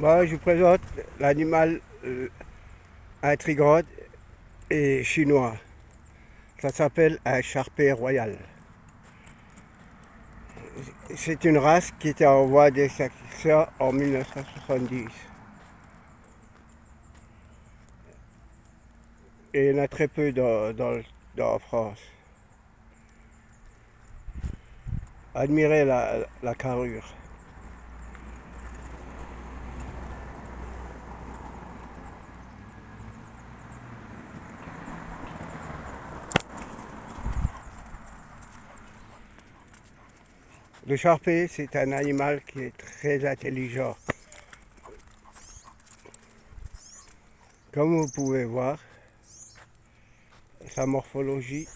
Moi, je vous présente l'animal intrigant et chinois. Ça s'appelle un charpé royal. C'est une race qui était en voie d'extinction en 1970. Et il y en a très peu dans France. Admirez la carrure. Le charpé, c'est un animal qui est très intelligent. Comme vous pouvez voir, sa morphologie